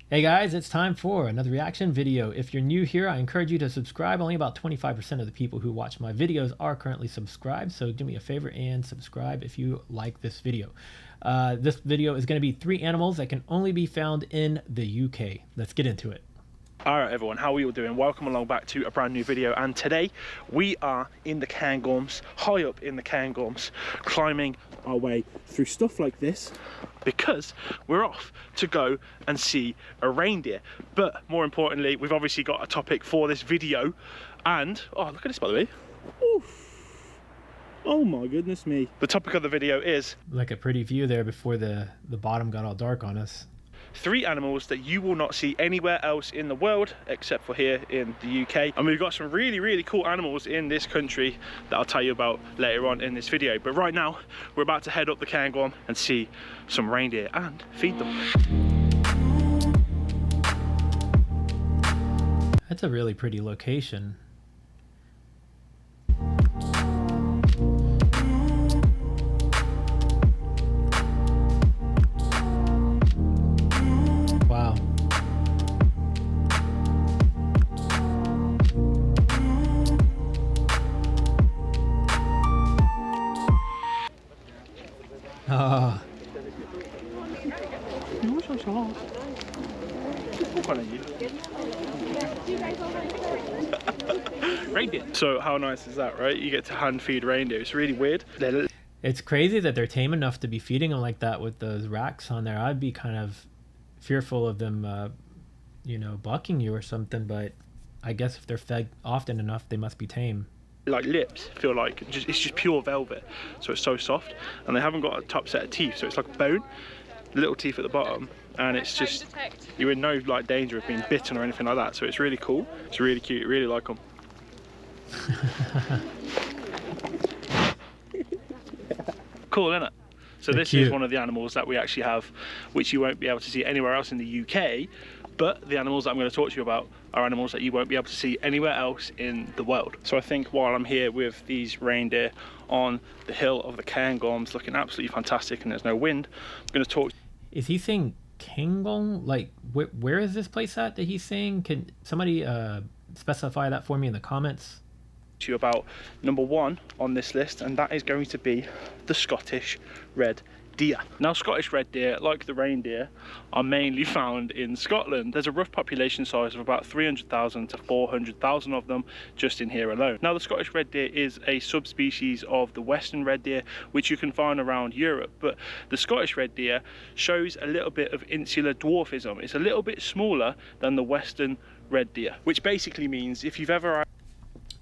Hey guys, it's time for another reaction video. If you're new here, I encourage you to subscribe. Only about 25% of the people who watch my videos are currently subscribed, so do me a favor and subscribe if you like this video. This video is going to be 3 animals that can only be found in the UK. Let's get into it. Alright everyone, how are you all doing? Welcome along back to a brand new video, and today we are in the Cairngorms, high up in the Cairngorms, climbing our way through stuff like this because we're off to go and see a reindeer. But more importantly, we've obviously got a topic for this video, and oh, look at this by the way. Oof. Oh my goodness me. The topic of the video is like a pretty view there before the bottom got all dark on us. 3 animals that you will not see anywhere else in the world except for here in the UK. And we've got some really cool animals in this country that I'll tell you about later on in this video. But right now, we're about to head up the Cairngorm and see some reindeer and feed them. That's a really pretty location. Reindeer. So how nice is that, right? You get to hand feed reindeer. It's really weird. It's crazy that they're tame enough to be feeding them like that with those racks on there. I'd be kind of fearful of them, you know, bucking you or something, but I guess if they're fed often enough, they must be tame. Like lips feel like it's just pure velvet, so it's so soft, and they haven't got a top set of teeth, so it's like bone, little teeth at the bottom, and it's just, you're in no like danger of being bitten or anything like that. So it's really cool, it's really cute, really like them. Cool, isn't it? So this is one of the animals that we actually have, which you won't be able to see anywhere else in the UK. But the animals that I'm going to talk to you about are animals that you won't be able to see anywhere else in the world. So I think while I'm here with these reindeer on the hill of the Cairngorms, looking absolutely fantastic, and there's no wind, I'm going to talk. Is he saying Cairngorm? Like, where is this place at that he's saying? Can somebody specify that for me in the comments? To you about number 1 on this list, and that is going to be the Scottish red deer. Now, Scottish red deer, like the reindeer, are mainly found in Scotland. There's a rough population size of about 300,000 to 400,000 of them just in here alone. Now, the Scottish red deer is a subspecies of the western red deer, which you can find around Europe, but the Scottish red deer shows a little bit of insular dwarfism. It's a little bit smaller than the western red deer, which basically means if you've ever...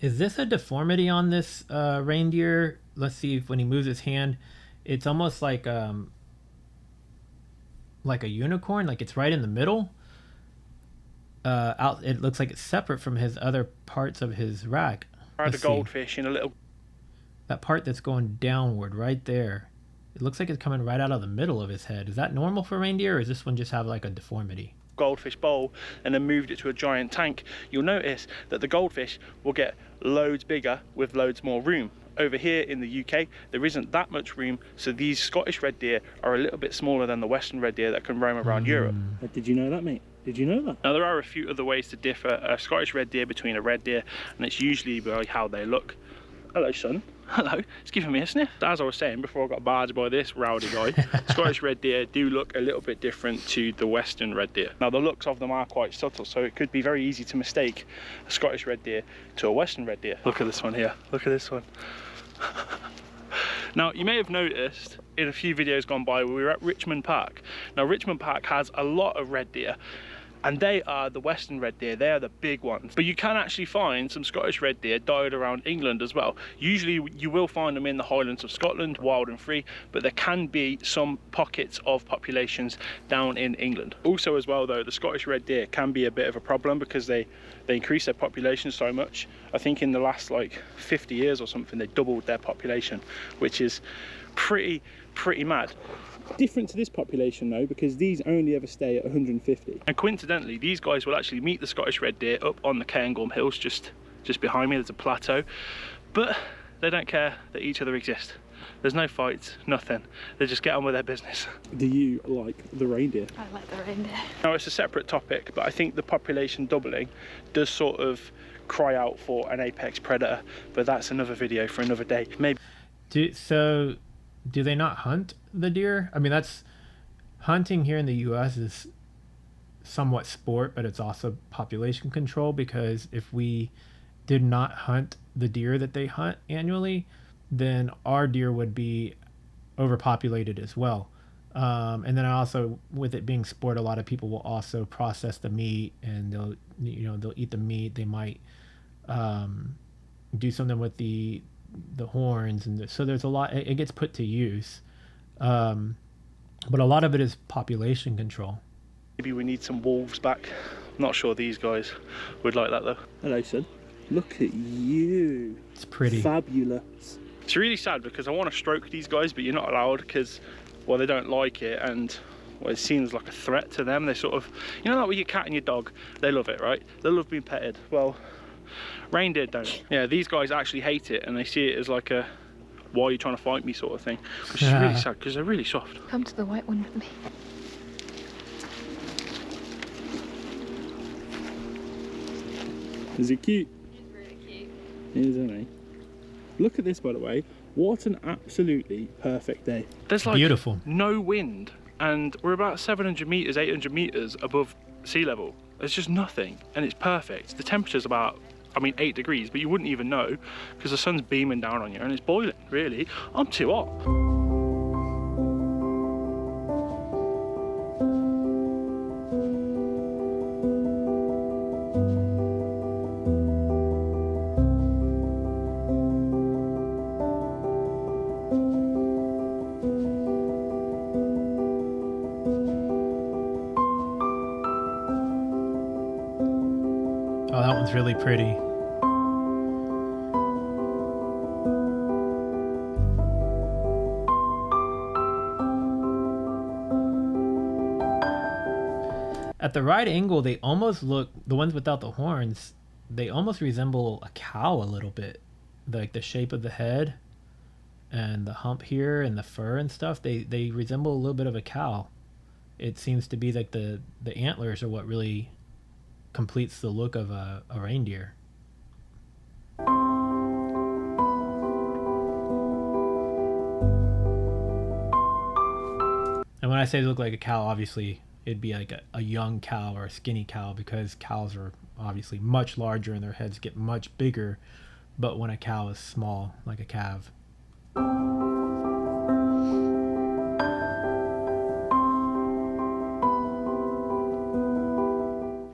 Is this a deformity on this reindeer? Let's see if when he moves his hand, it's almost like a unicorn, like it's right in the middle. It looks like it's separate from his other parts of his rack. The goldfish in a little... That part that's going downward right there. It looks like it's coming right out of the middle of his head. Is that normal for reindeer, or does this one just have like a deformity? Goldfish bowl and then moved it to a giant tank, you'll notice that the goldfish will get loads bigger with loads more room. Over here in the UK, there isn't that much room, so these Scottish red deer are a little bit smaller than the western red deer that can roam around Europe. Did you know that, mate? Did you know that? Now, there are a few other ways to differ a Scottish red deer between a red deer, and it's usually by how they look. Hello, son. Hello. It's giving me a sniff. As I was saying before I got barged by this rowdy guy, Scottish red deer do look a little bit different to the western red deer. Now, the looks of them are quite subtle, so it could be very easy to mistake a Scottish red deer to a western red deer. Look at this one here. Look at this one. Now, you may have noticed in a few videos gone by, we were at Richmond Park. Now, Richmond Park has a lot of red deer, and they are the western red deer. They are the big ones, but you can actually find some Scottish red deer dotted around England as well. Usually you will find them in the Highlands of Scotland, wild and free, but there can be some pockets of populations down in England. Also as well though, the Scottish red deer can be a bit of a problem because they increase their population so much. I think in the last like 50 years or something, they doubled their population, which is pretty mad. Different to this population though, because these only ever stay at 150. And coincidentally, these guys will actually meet the Scottish red deer up on the Cairngorm hills, just behind me. There's a plateau, but they don't care that each other exist. There's no fights, nothing. They just get on with their business. Do you like the reindeer? I like the reindeer. Now, it's a separate topic, but I think the population doubling does sort of cry out for an apex predator, but that's another video for another day. Maybe. So do they not hunt the deer? I mean, that's hunting here in the US is somewhat sport, but it's also population control, because if we did not hunt the deer that they hunt annually, then our deer would be overpopulated as well. And then also, with it being sport, a lot of people will also process the meat, and they'll eat the meat. They might do something with the horns, and so there's a lot. It gets put to use, but a lot of it is population control. Maybe we need some wolves back. I'm not sure these guys would like that though. Hello, son. Look at you. It's pretty. Fabulous. It's really sad because I want to stroke these guys, but you're not allowed because, well, they don't like it, and well, it seems like a threat to them. They sort of, you know, like with your cat and your dog, they love it, right? They love being petted. Well, reindeer don't. Yeah, these guys actually hate it, and they see it as like a, why are you trying to fight me sort of thing, which is really sad because they're really soft. Come to the white one with me. Is he cute? He's really cute. He is, isn't he? Look at this, by the way. What an absolutely perfect day. There's like Beautiful. no wind, and we're about 700 meters, 800 meters above sea level. There's just nothing, and it's perfect. The temperature's about, I mean, 8 degrees, but you wouldn't even know because the sun's beaming down on you and it's boiling, really. I'm too hot. Oh, that one's really pretty. At the right angle, they almost look, the ones without the horns, they almost resemble a cow a little bit. Like the shape of the head and the hump here and the fur and stuff, they resemble a little bit of a cow. It seems to be like the antlers are what really completes the look of a reindeer. And when I say they look like a cow, obviously it'd be like a young cow or a skinny cow, because cows are obviously much larger and their heads get much bigger. But when a cow is small, like a calf.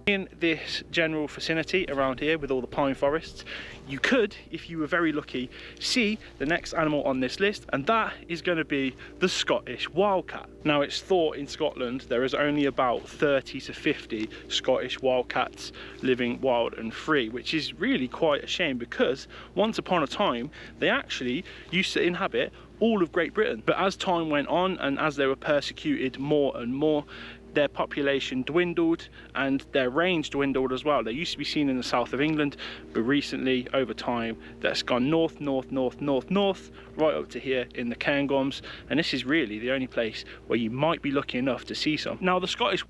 In this general vicinity around here with all the pine forests, you could, if you were very lucky, see the next animal on this list, and that is going to be the Scottish wildcat. Now, it's thought in Scotland there is only about 30 to 50 Scottish wildcats living wild and free, which is really quite a shame because once upon a time they actually used to inhabit all of Great Britain. But as time went on and as they were persecuted more and more, their population dwindled and their range dwindled as well. They used to be seen in the south of England, but recently, over time, that's gone north, north, north, north, north, right up to here in the Cairngorms, and this is really the only place where you might be lucky enough to see some. Now, the Scottish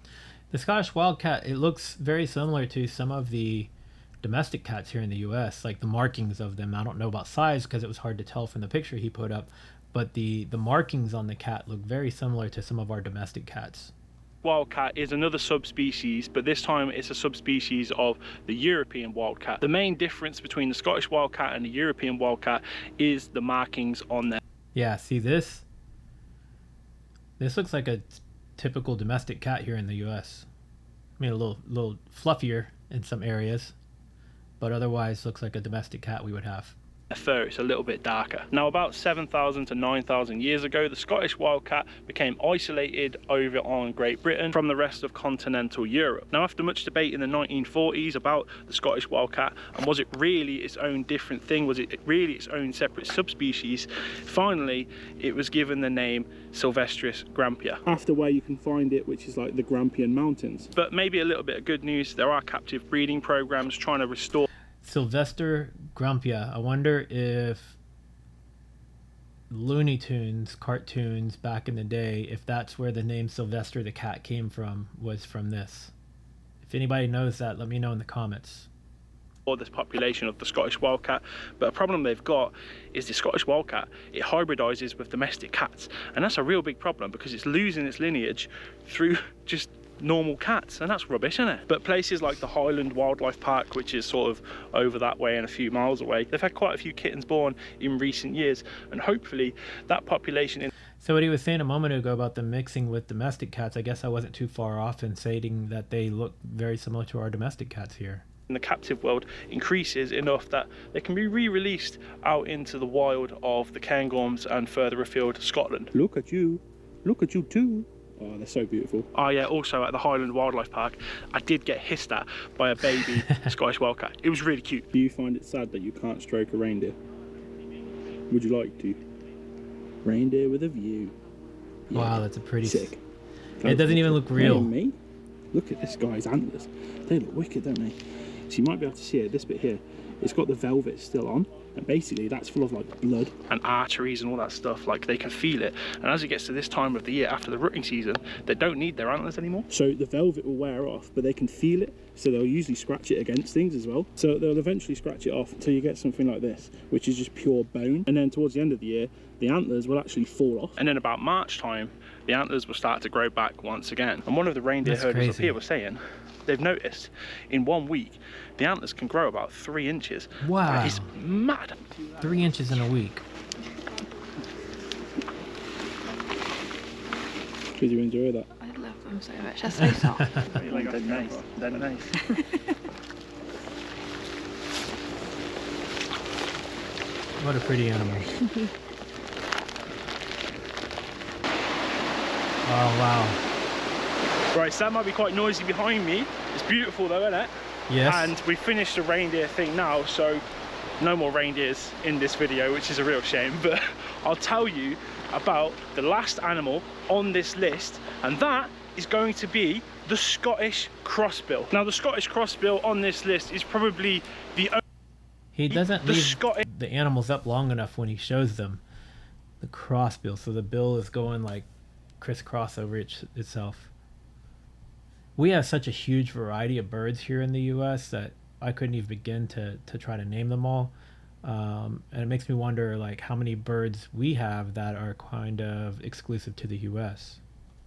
wildcat, it looks very similar to some of the domestic cats here in the US, like the markings of them. I don't know about size because it was hard to tell from the picture he put up, but the markings on the cat look very similar to some of our domestic cats. wildcat is another subspecies, but this time it's a subspecies of the European wildcat. The main difference between the Scottish wildcat and the European wildcat is the markings on them. Yeah, see this? This looks like a typical domestic cat here in the US. I mean, a little fluffier in some areas, but otherwise looks like a domestic cat we would have. Their fur is a little bit darker. Now, about 7,000 to 9,000 years ago, the Scottish wildcat became isolated over on Great Britain from the rest of continental Europe. Now, after much debate in the 1940s about the Scottish wildcat and was it really its own different thing, was it really its own separate subspecies, finally it was given the name Silvestris grampia. After where you can find it, which is like the Grampian Mountains. But maybe a little bit of good news, there are captive breeding programs trying to restore Sylvester Grampia. I wonder if Looney Tunes cartoons back in the day, if that's where the name Sylvester the cat came from, was from this. If anybody knows that, let me know in the comments. Or this population of the Scottish wildcat, but a problem they've got is the Scottish wildcat, it hybridizes with domestic cats, and that's a real big problem because it's losing its lineage through just normal cats, and that's rubbish, isn't it? But places like the Highland Wildlife Park, which is sort of over that way and a few miles away, they've had quite a few kittens born in recent years, and hopefully that population in... So what he was saying a moment ago about them mixing with domestic cats, I guess I wasn't too far off in stating that they look very similar to our domestic cats here. in the captive world increases enough that they can be re-released out into the wild of the Cairngorms and further afield Scotland. Look at you too. Oh, they're so beautiful. Oh yeah, also at the Highland Wildlife Park, I did get hissed at by a baby Scottish wildcat. It was really cute. Do you find it sad that you can't stroke a reindeer? Would you like to? Reindeer with a view. Yeah. Wow, that's a pretty... Sick. It doesn't even look real. Me? Look at this guy's antlers. They look wicked, don't they? So you might be able to see it, this bit here. It's got the velvet still on, and basically that's full of like blood and arteries and all that stuff. Like they can feel it, and as it gets to this time of the year after the rutting season, they don't need their antlers anymore. So the velvet will wear off, but they can feel it, so they'll usually scratch it against things as well. So they'll eventually scratch it off until you get something like this, which is just pure bone. And then towards the end of the year, the antlers will actually fall off. And then about March time, the antlers will start to grow back once again. And one of the reindeer herders up here was saying they've noticed in 1 week the antlers can grow about 3 inches. Wow. That is mad. 3 inches in a week. Did you enjoy that? I love them so much. They're so soft. They're nice. They're nice. What a pretty animal. Oh, wow. Right, so that might be quite noisy behind me. It's beautiful though, isn't it? Yes. And we finished the reindeer thing now, so no more reindeers in this video, which is a real shame. But I'll tell you about the last animal on this list, and that is going to be the Scottish crossbill. Now, the Scottish crossbill on this list is probably the only... He doesn't leave the animals up long enough when he shows them. The crossbill, so the bill is going like crisscross over itself. We have such a huge variety of birds here in the US that I couldn't even begin to try to name them all. And it makes me wonder like how many birds we have that are kind of exclusive to the US.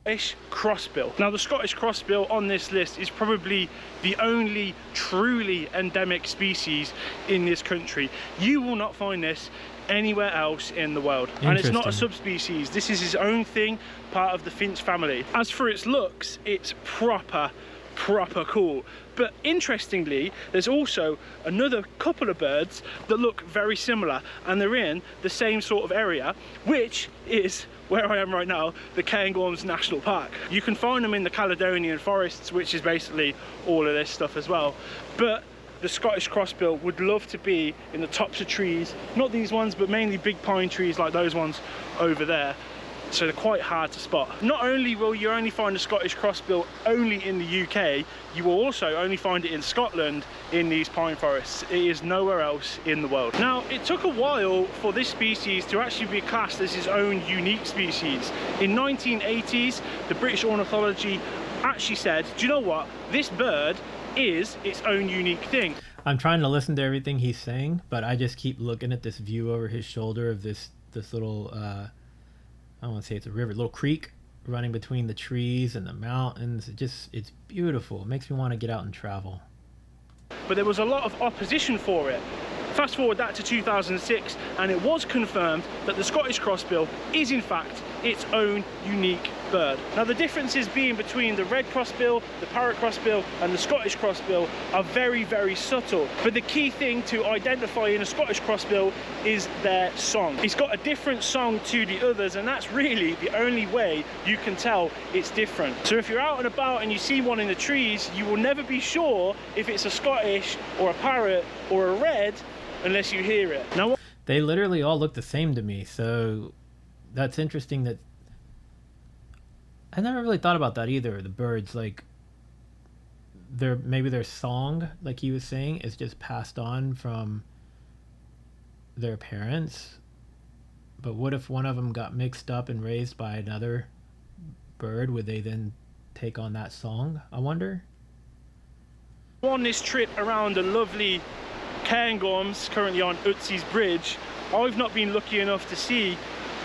Scottish crossbill. Now, the Scottish crossbill on this list is probably the only truly endemic species in this country. You will not find this anywhere else in the world, and it's not a subspecies. This is his own thing, part of the finch family. As for its looks, it's proper cool. But interestingly, there's also another couple of birds that look very similar, and they're in the same sort of area, which is where I am right now, the Cairngorms National Park. You can find them in the Caledonian forests, which is basically all of this stuff as well. But the Scottish crossbill would love to be in the tops of trees, not these ones, but mainly big pine trees like those ones over there. So they're quite hard to spot. Not only will you only find the Scottish crossbill only in the UK, you will also only find it in Scotland in these pine forests. It is nowhere else in the world. Now, it took a while for this species to actually be classed as its own unique species. In 1980s, the British Ornithology actually said, do you know what? This bird is its own unique thing. I'm trying to listen to everything he's saying, but I just keep looking at this view over his shoulder of this little I don't want to say it's a river, little creek running between the trees and the mountains. It's beautiful. It makes me want to get out and travel. But there was a lot of opposition for it. Fast forward that to 2006, and it was confirmed that the Scottish crossbill is in fact its own unique bird. Now, the differences being between the red crossbill, the parrot crossbill and the Scottish crossbill are very, very subtle. But the key thing to identify in a Scottish crossbill is their song. It's got a different song to the others, and that's really the only way you can tell it's different. So if you're out and about and you see one in the trees, you will never be sure if it's a Scottish or a parrot or a red unless you hear it. Now, they literally all look the same to me, so that's interesting. That I never really thought about that either. The birds, like maybe their song, like he was saying, is just passed on from their parents, But what if one of them got mixed up and raised by another bird? Would they then take on that song, I wonder? On this trip around the lovely Cairngorms, currently on Utsi's Bridge, I've not been lucky enough to see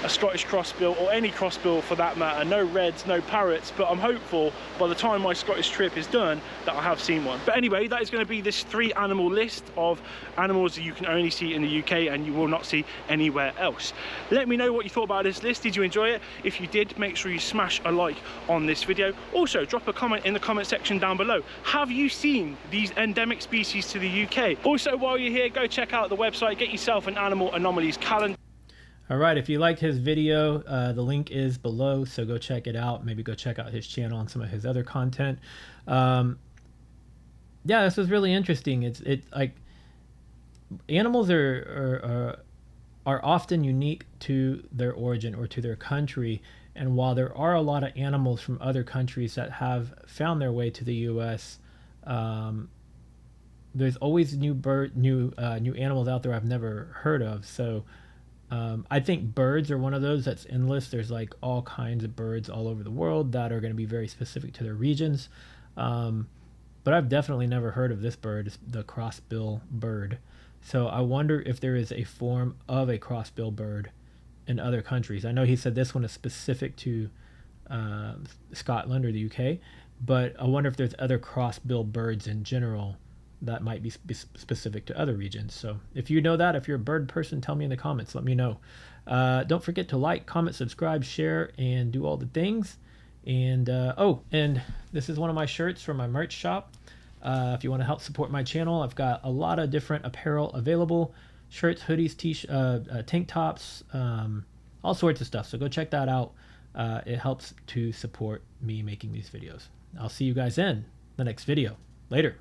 a Scottish crossbill, or any crossbill for that matter. No reds, no parrots, but I'm hopeful by the time my Scottish trip is done that I have seen one. But anyway, that is going to be this 3 animal list of animals that you can only see in the UK and you will not see anywhere else. Let me know what you thought about this list. Did you enjoy it? If you did, make sure you smash a like on this video. Also, drop a comment in the comment section down below. Have you seen these endemic species to the UK? Also, while you're here, go check out the website, get yourself an Animal Anomalies calendar. All right, if you liked his video, the link is below, so go check it out. Maybe go check out his channel and some of his other content. Yeah, this was really interesting. It's like animals are often unique to their origin or to their country, and while there are a lot of animals from other countries that have found their way to the U.S., there's always new animals out there I've never heard of. So I think birds are one of those that's endless. There's like all kinds of birds all over the world that are going to be very specific to their regions. But I've definitely never heard of this bird, the crossbill bird. So I wonder if there is a form of a crossbill bird in other countries. I know he said this one is specific to Scotland or the UK, but I wonder if there's other crossbill birds in general that might be specific to other regions. So if you know that, if you're a bird person, tell me in the comments, let me know. Don't forget to like, comment, subscribe, share, and do all the things. And oh, and this is one of my shirts from my merch shop. If you want to help support my channel, I've got a lot of different apparel available: shirts, hoodies, tank tops, all sorts of stuff. So go check that out. It helps to support me making these videos. I'll see you guys in the next video. Later.